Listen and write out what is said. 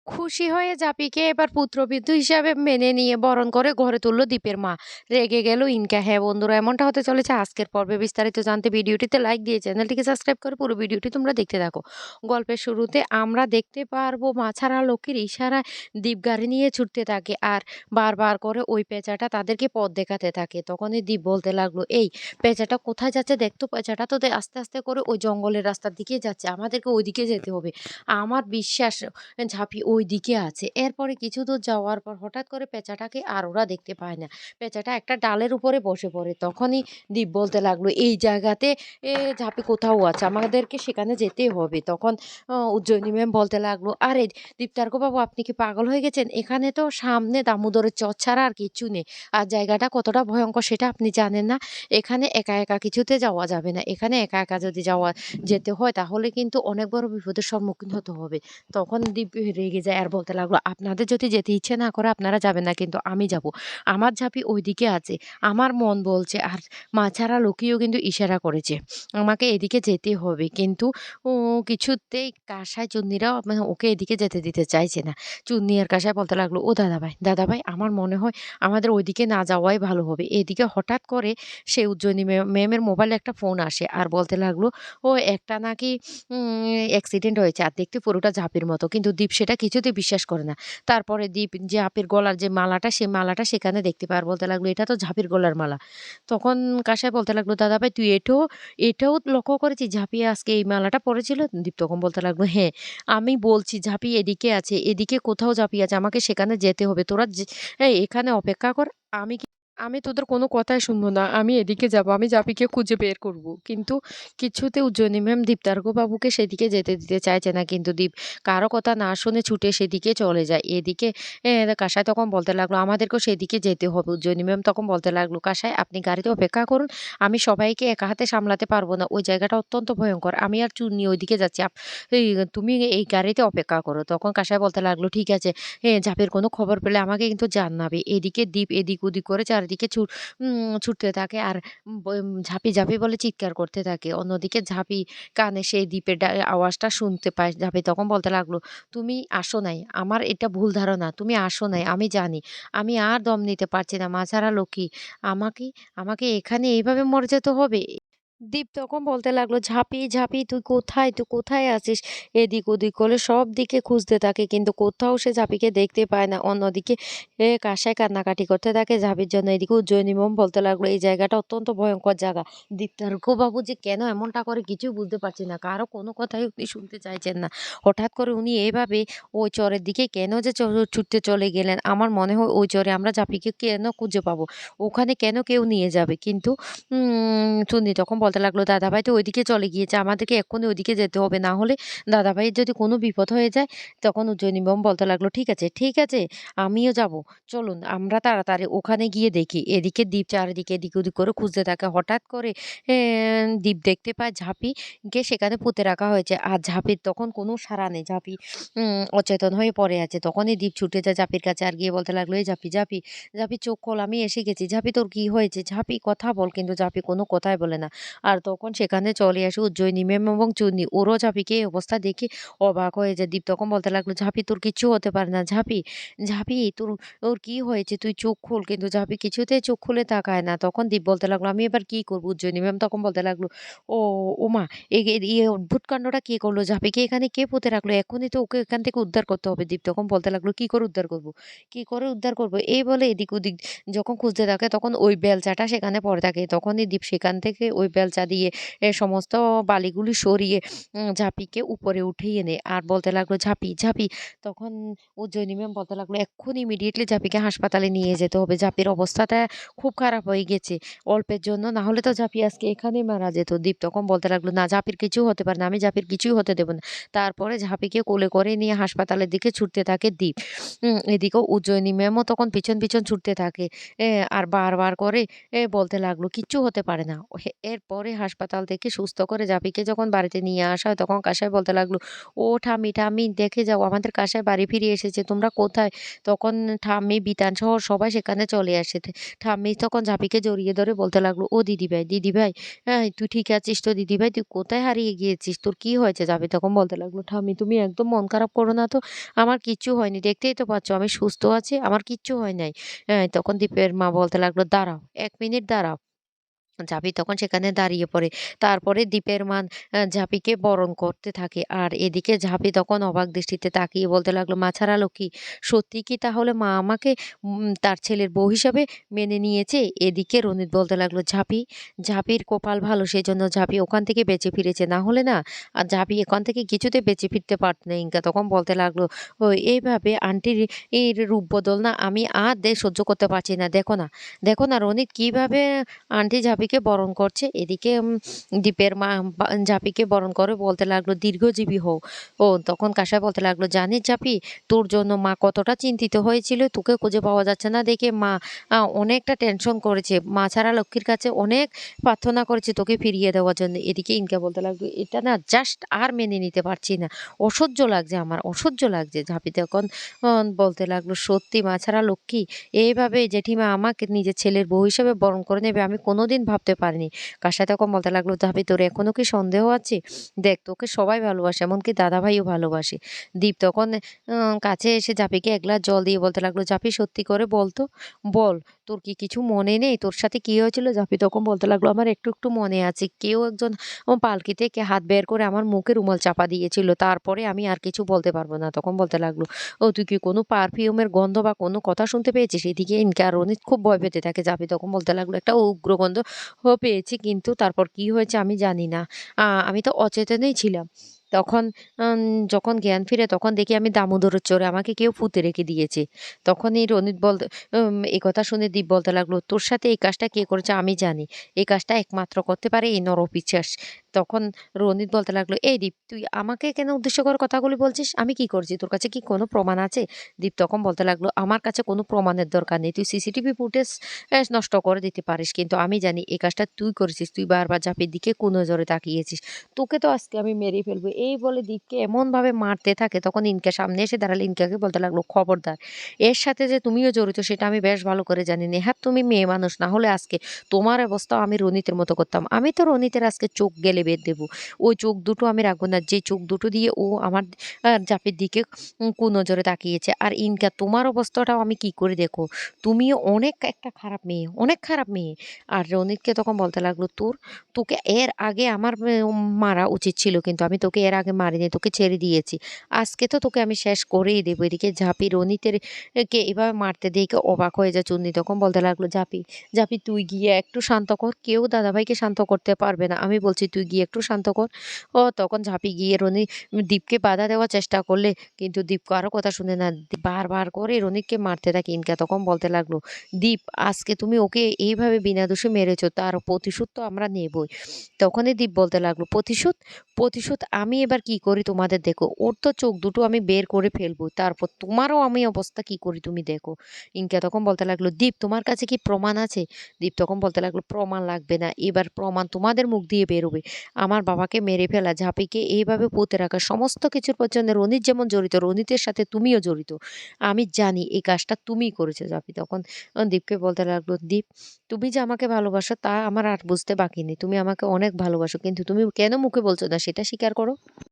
খুশি হয়ে জাপিকে এবার পুত্রবধূ হিসাবে মেনে নিয়ে বরণ করে ঘরে তুলল দীপের মা। রেগে গেল ইনকা। হ্যাঁ বন্ধুরা, এমনটা হতে চলেছে আজকের পর্বে। বিস্তারিত জানতে ভিডিওটিতে লাইক দিয়ে চ্যানেলটিকে সাবস্ক্রাইব করে পুরো ভিডিওটি তোমরা দেখতে থাকো। গল্পের শুরুতে আমরা দেখতে পারবো মা ছাড়া লক্ষ্মীর ইশারায় দীপ গাড়ি নিয়ে ছুটতে থাকে আর বারবার করে ওই পেঁচাটা তাদেরকে পথ দেখাতে থাকে। তখনই দীপ বলতে লাগলো, এই পেঁচাটা কোথায় যাচ্ছে দেখতো, পেঁচাটা তো আস্তে আস্তে করে ওই জঙ্গলের রাস্তার দিকে যাচ্ছে, আমাদেরকে ওইদিকে যেতে হবে। আমার বিশ্বাস ঝাঁপি ওইদিকে আছে। এরপরে কিছু দূর যাওয়ার পর হঠাৎ করে পেঁচাটাকে আর ওরা দেখতে পায় না। পেঁচাটা একটা ডালের উপরে বসে পড়ে। তখনই দীপ বলতে লাগলো, এই জায়গাতে ঝাঁপি কোথাও আছে, আমাদেরকে সেখানে যেতে হবে। তখন উজ্জয়িনী ম্যাম বলতে লাগলো, আরে দীপ্তার্ক বাবু, আপনি কি পাগল হয়ে গেছেন? এখানে তো সামনে দামোদরের চর ছাড়া আর কিচ্ছু নেই। আর জায়গাটা কতটা ভয়ঙ্কর সেটা আপনি জানেন না। এখানে একা একা কিছুতে যাওয়া যাবে না। এখানে একা একা যদি যেতে হয় তাহলে কিন্তু অনেক বড় বিপদের সম্মুখীন হতে হবে। তখন দীপ রেগে যায় আর বলতে লাগলো, আপনাদের যদি যেতে ইচ্ছে না করে আপনারা যাবেন না, কিন্তু আমি যাবো। আমার ঝাঁপি ওইদিকে আছে। আমার মন বলছে, আর মা ছাড়া লোকিও কিন্তু ইশারা করেছে আমাকে এদিকে যেতে হবে। কিন্তু ও কিছুতেই কাসাই চুন্নিরাও মানে ওকে এদিকে যেতে দিতে চাইছে না। চুন্নি আর কাসাই বলতে লাগলো, ও দাদাভাই, দাদাভাই, আমার মনে হয় আমাদের ওইদিকে না যাওয়াই ভালো হবে। এদিকে হঠাৎ করে সে উজ্জয়িনী ম্যামের মোবাইলে একটা ফোন আসে আর বলতে লাগলো, ও একটা নাকি অ্যাক্সিডেন্ট হয়েছে আর দেখতে পুরোটা ঝাঁপির মতো। কিন্তু দীপ সেটা কিছুতেই বিশ্বাস করে না। তারপরে দীপ ঝাঁপির গলার যে মালাটা, সে মালাটা সেখানে দেখতে পায় আর বলতে লাগলো, এটা তো ঝাঁপির গলার মালা। তখন কাসাই বলতে লাগলো, দাদাভাই, তুই এটাও লক্ষ্য করেছিস ঝাঁপি আজকে এই মালাটা পড়েছিল? দীপ তখন বলতে লাগলো, হ্যাঁ, আমি বলছি ঝাঁপি এদিকে আছে, এদিকে কোথাও ঝাঁপি আছে, আমাকে সেখানে যেতে হবে। তোরা এই এখানে অপেক্ষা কর। আমি আমি তোদের কোনো কথাই শুনবো না। আমি এদিকে যাবো। আমি জাপিকে খুঁজে বের করব। কিন্তু কিছুতে উজ্জয়িনী ম্যাম দীপ্তার্কবাবুকে সেদিকে যেতে দিতে চাইছে না। কিন্তু দীপ কারো কথা না শুনে ছুটে সেদিকে চলে যায়। এদিকে কাসাই তখন বলতে লাগলো, আমাদেরকেও সেদিকে যেতে হবে। উজ্জয়িনী ম্যাম তখন বলতে লাগলো, কাসাই, আপনি গাড়িতে অপেক্ষা করুন। আমি সবাইকে একা হাতে সামলাতে পারবো না। ওই জায়গাটা অত্যন্ত ভয়ঙ্কর। আমি আর চুন্নি ওইদিকে যাচ্ছি। এই তুমি এই গাড়িতে অপেক্ষা করো। তখন কাসাই বলতে লাগলো, ঠিক আছে। ঝাঁপের কোনো খবর পেলে আমাকে কিন্তু জানাবে। এদিকে দীপ এদিক ওদিক করে চারিদিকে ছুটতে থাকে আর ঝাঁপি, ঝাঁপি বলে চিৎকার করতে থাকে। অন্যদিকে ঝাঁপি কানে সেই দ্বীপের আওয়াজটা শুনতে পায়। ঝাঁপি তখন বলতে লাগলো, তুমি আসো নাই। আমার এটা ভুল ধারণা। তুমি আসো নাই। আমি জানি। আমি আর দম নিতে পারছি না। মা ছাড়া লক্ষ্মী। আমাকে আমাকে এখানে এইভাবে মরে যেতে হবে? দীপ তখন বলতে লাগলো, ঝাঁপি, ঝাঁপি, তুই কোথায়? তুই কোথায় আছিস? এদিক ওদিক করে সব দিকে খুঁজতে থাকে কিন্তু কোথাও সে ঝাঁপিকে দেখতে পায় না। অন্যদিকে কাসাই কান্নাকাটি করতে থাকে ঝাঁপির জন্য। এদিকে উজ্জয়িনী মোম বলতে লাগলো, এই জায়গাটা অত্যন্ত ভয়ঙ্কর জায়গা। দীপ্তার্কবাবু যে কেন এমনটা করে কিছুই বুঝতে পারছি না। কারো কোনো কথাই উনি শুনতে চাইছেন না। হঠাৎ করে উনি এভাবে ওই চরের দিকে কেন যে ছুটতে চলে গেলেন? আমার মনে হয় ওই চরে আমরা ঝাঁপিকে কেন খুঁজে পাবো? ওখানে কেন কেউ নিয়ে যাবে? কিন্তু চুন্নি তখন বলতে লাগলো, দাদাভাই তো ওইদিকে চলে গিয়েছে। আমাদেরকে এক্ষুনি ওইদিকে যেতে হবে। না হলে দাদাভাইয়ের যদি কোনো বিপদ হয়ে যায়। তখন উজ্জয়িনী ম্যাম বলতে লাগলো, ঠিক আছে, ঠিক আছে, আমিও যাবো। চলুন আমরা তাড়াতাড়ি ওখানে গিয়ে দেখি। এদিকে দীপ চারিদিকে এদিক ওদিক করে খুঁজতে থাকে। হঠাৎ করে দীপ দেখতে পায় ঝাঁপিকে সেখানে পুঁতে রাখা হয়েছে। আর ঝাঁপির তখন কোনো সাড়া নেই। ঝাঁপি অচেতন হয়ে পড়ে আছে। তখনই দীপ ছুটে যায় ঝাঁপির কাছে আর গিয়ে বলতে লাগলো, এই ঝাঁপি, ঝাঁপি, ঝাঁপি চোখ খোল, আমি এসে গেছি। ঝাঁপি, তোর কি হয়েছে? ঝাঁপি কথা বল। কিন্তু ঝাঁপি কোনো কথাই বলে না। আর তখন সেখানে চলে আসে উজ্জয়িনী ম্যাম এবং চুন্নি। ওরও ঝাঁপিকে এই অবস্থা দেখে অবাক হয়ে যায়। দীপ তখন বলতে লাগলো, ঝাঁপি, তোর কিচ্ছু হতে পারে না। ঝাঁপি, ঝাঁপি, ওর কি হয়েছে? তুই চোখ খোল। কিন্তু ঝাঁপি কিছুতেই চোখ খুলে তাকায় না। তখন দীপ বলতে লাগলো, আমি এবার কি করবো? উজ্জয়িনী ম্যাম তখন বলতে লাগলো, ও ওমা, এই অদ্ভুত কাণ্ডটা কে করলো? ঝাঁপিকে এখানে কে পুঁতে রাখলো? এখনই তো ওকে এখান থেকে উদ্ধার করতে হবে। দীপ তখন বলতে লাগলো, কি করে উদ্ধার করবো? কি করে উদ্ধার করবো? এই বলে এদিক ওদিক যখন খুঁজতে থাকে তখন ওই বেলচাটা সেখানে পড়ে থাকে। তখনই দীপ সেখান থেকে ওই বেলচা দিয়ে সমস্ত বালিগুলি সরিয়ে ঝাঁপিকে উপরে উঠিয়ে নেয় আর বলতে লাগলো, ঝাঁপি, ঝাঁপি। তখন উজ্জয়িনী ম্যাম বলতে লাগলো, এক্ষুনি ইমিডিয়েটলি ঝাঁপিকে হাসপাতালে নিয়ে যেতে হবে। ঝাঁপির অবস্থাটা খুব খারাপ হয়ে গেছে অল্পের জন্য, না হলে তো ঝাঁপি আজকে এখানেই মারা যেত। দীপ তখন বলতে লাগলো, না, ঝাঁপির কিছু হতে পারে না, আমি ঝাঁপির কিছুই হতে দেবো না। তারপরে ঝাঁপিকে কোলে করে নিয়ে হাসপাতালের দিকে ছুটতে থাকে দীপ। এদিকেও উজ্জয়িনী ম্যামও তখন পিছন পিছন ছুটতে থাকে। আর বারবার করে বলতে লাগলো, কিচ্ছু হতে পারে না। এরপর তারপরে হাসপাতাল থেকে সুস্থ করে জাপিকে যখন বাড়িতে নিয়ে আসা হয় তখন কাসাই বলতে লাগলো, "ও ঠাম্মি, ঠাম্মি দেখে যাও আমাদের কাসাই বাড়ি ফিরে এসেছে। তোমরা কোথায়?" তখন ঠাম্মি, বিতান সহ সবাই সেখানে চলে আসে। ঠাম্মি তখন জাপিকে জড়িয়ে ধরে বলতে লাগলো, "ও দিদিভাই, দিদিভাই, তুই ঠিক আছিস তো দিদিভাই? তুই কোথায় হারিয়ে গিয়েছিস? তোর কি হয়েছে?" জাপি তখন বলতে লাগলো, "ঠাম্মি তুমি একদম মন খারাপ করো না তো। আমার কিচ্ছু হয়নি। দেখতেই তো পাচ্ছ আমি সুস্থ আছি। আমার কিচ্ছু হয় নাই।" তখন দীপের মা বলতে লাগলো, "দাঁড়াও, ১ মিনিট দাঁড়াও।" ঝাঁপি তখন সেখানে দাঁড়িয়ে পড়ে। তারপরে দীপের মা ঝাঁপিকে বরণ করতে থাকে। আর এদিকে ঝাঁপি তখন অবাক দৃষ্টিতে তাকিয়ে বলতে লাগলো, "মা ছাড়ালো কি? সত্যি কি তাহলে মা আমাকে তার ছেলের বউ হিসাবে মেনে নিয়েছে?" এদিকে রনিত বলতে লাগলো, ঝাঁপির কপাল ভালো সেজন্য ঝাঁপি ওখান থেকে বেঁচে ফিরেছে। না হলে না ঝাঁপি এখান থেকে কিছুতেই বেঁচে ফিরতে পারত না। ইনকা তখন বলতে লাগলো, এইভাবে আন্টির এর রূপ বদল না আমি আর সহ্য করতে পারছি না। দেখো না, দেখো না রনিত কিভাবে আন্টি ঝাঁপিকে বরণ করছে। এদিকে দীপের মা ঝাঁপিকে বরণ করে বলতে লাগলো, "দীর্ঘজীবী হও।" তখন কাঁসাই বলতে লাগলো, "জানিস ঝাঁপি তোর জন্য মা কতটা চিন্তিত হয়েছিল। তোকে খুঁজে পাওয়া যাচ্ছে না দেখে মা অনেকটা টেনশন করেছে। মা ছাড়া লক্ষ্মীর কাছে অনেক প্রার্থনা করেছে তোকে ফিরিয়ে দেওয়ার জন্য।" এদিকে ইনকা বলতে লাগলো, "এটা না জাস্ট আর মেনে নিতে পারছি না। অসহ্য লাগছে আমার, অসহ্য লাগছে।" ঝাঁপি তখন বলতে লাগলো, "সত্যি মা ছাড়া লক্ষ্মী এইভাবে জেঠিমা আমাকে নিজের ছেলের বউ হিসেবে বরণ করে নেবে আমি কোনোদিন ভাবতে পারিনি।" কাসাই তখন বলতে লাগলো, "ভাবি তোর এখনো কি সন্দেহ আছে? দেখ তোকে সবাই ভালোবাসে এমনকি দাদাভাইও ভালোবাসে।" দীপ তখন কাছে এসে জাপিকে ১ গ্লাস জল দিয়ে বলতে লাগলো, "জাপি সত্যি করে বল তো, বল তোর কি কিছু মনে নেই? তোর সাথে কি হয়েছিল?" জাপি তখন বলতে লাগলো, "আমার একটু, একটু মনে আছে। কেউ একজন পালকি থেকে হাত বের করে আমার মুখে রুমাল চাপা দিয়েছিল। তারপরে আমি আর কিছু বলতে পারব না।" তখন বলতে লাগলো, তুই কি কোনো পারফিউমের গন্ধ বা কোনো কথা শুনতে পেয়েছিস?" এদিকে ইনকা আর রনিত খুব ভয় পেতে থাকে। জাপি তখন বলতে লাগলো, "একটা উগ্র গন্ধ পেয়েছি কিন্তু তারপর কি হয়েছে আমি জানি না। আমি তো অচেতনই ছিলাম। তখন আম যখন জ্ঞান ফিরে তখন দেখি আমি দামোদরের চরে আমাকে কেউ পুঁতে রেখে দিয়েছে।" তখনই রনিত বলতে এই কথা শুনে দীপ বলতে লাগলো, "তোর সাথে এই কাজটা কে করেছে আমি জানি। এই কাজটা একমাত্র করতে পারে এই নরপিশাচ।" তখন রনিত বলতে লাগলো, "এই দীপ তুই আমাকে কেন উদ্দেশ্য করে কথাগুলি বলছিস? আমি কি করেছি? তোর কাছে কি কোনো প্রমাণ আছে?" দীপ তখন বলতে লাগলো, "আমার কাছে কোনো প্রমাণের দরকার নেই। তুই সিসিটিভি ফুটেজ নষ্ট করে দিতে পারিস। কিন্তু আমি জানি এই কাজটা তুই করেছিস। তুই বারবার ঝাঁপির দিকে কুনজরে তাকিয়েছিস। তোকে তো আজকে আমি মেরেই ফেলবো।" এই বলে দীপকে এমনভাবে মারতে থাকে তখন ইনকা সামনে এসে দাঁড়ালে ইনকাকে বলতে লাগলো, "খবরদার! এর সাথে যে তুমিও জড়িত সেটা আমি বেশ ভালো করে জানি। নেহাত তুমি মেয়ে মানুষ না হলে আজকে তোমার অবস্থাও আমি রনিতের মতো করতাম। আমি তো রনিতের আজকে চোখ গেলে বের দেব। ওই চোখ দুটো আমি রাখবো না। যে চোখ দুটো দিয়ে ও আমার জাপির দিকে কুনজরে তাকিয়েছে। আর ইনকা তোমার অবস্থাটাও আমি কি করে দেখো? তুমিও অনেক একটা খারাপ মেয়ে, অনেক খারাপ মেয়ে।" আর রনিতকে তখন বলতে লাগলো, তোকে এর আগে আমার মারা উচিত ছিল কিন্তু আমি তোকে এর আগে মারিনি। তোকে ছেড়ে দিয়েছি। আজকে তো তোকে আমি শেষ করেই দেব।" এদিকে ঝাঁপি রনিতের কে এভাবে মারতে দেখে অবাক হয়ে যায় চুন্নি তখন বলতে লাগলো, "ঝাঁপি তুই গিয়ে একটু শান্ত কর। কেউ দাদাভাইকে শান্ত করতে পারবে না। আমি বলছি তুই গিয়ে একটু শান্ত কর।" তখন ঝাঁপি গিয়ে দীপকে বাধা দেওয়ার চেষ্টা করলে কিন্তু দীপ কারো কথা শুনে না। বারবার করে রনিককে মারতে থাকে। ইনকা তখন বলতে লাগলো, "দীপ আজকে তুমি ওকে এইভাবে বিনা দোষে মেরেছো তার প্রতিশোধ তো আমরা নেবই।" তখনই দীপ বলতে লাগলো, "প্রতিশোধ? প্রতিশোধ আমি এবার কি করি তোমাদের দেখো। ওর তো চোখ দুটো আমি বের করে ফেলবো। তারপর তোমারও আমি অবস্থা কি করি তুমি দেখো।" ইনকা তখন বলতে লাগলো, "দীপ তোমার কাছে কি প্রমাণ আছে?" দীপ তখন বলতে লাগলো, "প্রমাণ লাগবে না। এবার প্রমাণ তোমাদের মুখ দিয়ে বেরোবে। আমার বাবাকে মেরে ফেলা, ঝাঁপিকে এইভাবে পুঁতে রাখা সমস্ত কিছুর পেছনে রনিত যেমন জড়িত, রনিতের সাথে তুমিও জড়িত। আমি জানি এই কাজটা তুমিই করেছো।" ঝাঁপি তখন দীপকে বলতে লাগলো, "দীপ তুমি যে আমাকে ভালোবাসো তা আমার আর বুঝতে বাকি নেই। তুমি আমাকে অনেক ভালোবাসো। কিন্তু তুমি কেন মুখে বলছো না সেটা স্বীকার করো?"